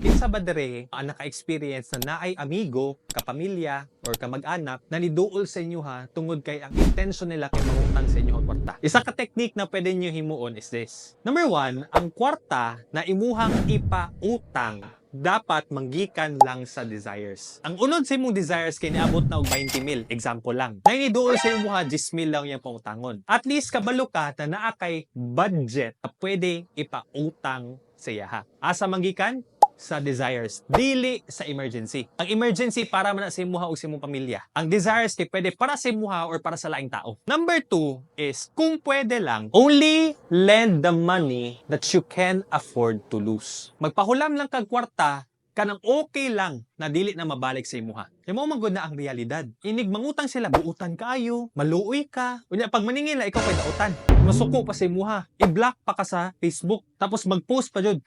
Kinsa ba dere ang naka-experience na naay amigo, kapamilya, or kamag-anak na niduol sa inyo ha tungod kay ang intention nila kay mangutang sa inyo ang kwarta. Isa ka technique na pwede nyo himuon is this. Number 1, ang kwarta na imuhang ipautang dapat manggikan lang sa desires. Ang unod sa imong desires kay niabot na og 20 mil, example lang. Na iniduol sa imo ha 10 mil lang yang pangutangon. At least kabalo ka na naa kay budget na pwede ipautang sa iya ha. Asa manggikan? Sa desires, dili sa emergency. Ang emergency para man sa imuha o sa imong pamilya. Ang desires kay pwede para sa imuha or para sa laing tao. Number 2 is kung pwede lang, only lend the money that you can afford to lose. Magpahulam lang kag kwarta kanang okay lang na dili na mabalik sa imuha. Kaya mo magud na ang realidad. Inig mangutang sila, buutan kaayo, maluoy ka. Unya pag maningil na ikaw kay dautan. Masuko pa sa imuha. I-block pa ka sa Facebook. Tapos mag-post pa jud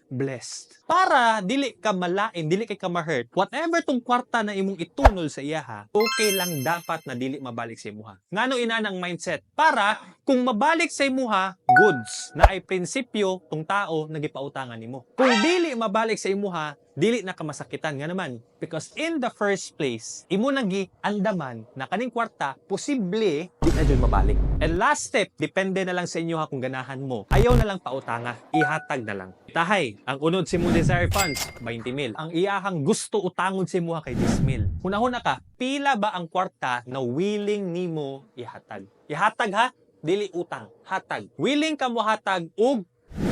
#blessed. Para dili ka malain, dili kay ka ma-hurt. Whatever tong kwarta na imong itunol sa iya ha, okay lang dapat na dili mabalik sa imuha. Ngano ina nang mindset? Para kung mabalik sa imuha, goods na ay prinsipyo tong tao na gipautangan nimo. Kung dili mabalik sa imuha, dili na ka masakitan nga naman. Because in the first place, imo nagi andaman na kaning kwarta, posible di na dyan mabalik. And last step, depende na lang sa inyo ha kung ganahan mo. Ayaw na lang pautanga, ihatag na lang. Tahay, ang unod si mo desire funds, 20 mil. Ang iyahang gusto utangon si mo kay 10 mil. Hunahuna ka, pila ba ang kwarta na willing nimo ihatag? Ihatag ha, dili utang, hatag. Willing ka mo hatag og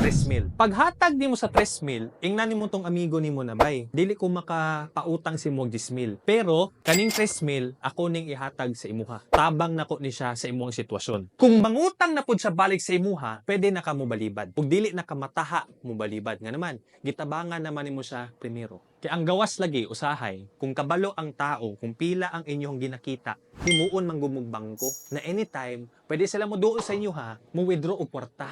3 mil. Paghatag nimo sa 3 mil, ingnan nimo tong amigo nimo na bay. Dili ko makapautang si mo 10 mil. Pero kaning 3 mil ako ning ihatag sa imuha. Tabang nako ni siya sa imong sitwasyon. Kung mangutang na pud sa balik sa imuha, pwede na ka mo balibad. Ug dili na ka mataha mo balibad nga naman. Gitabangan naman nimo siya primero. Kaya ang gawas lagi usahay, kung kabalo ang tao, kung pila ang inyong ginakita, himuon manggumog bangko na anytime pwede sila mo duol sa inyo ha, mo withdraw og kwarta.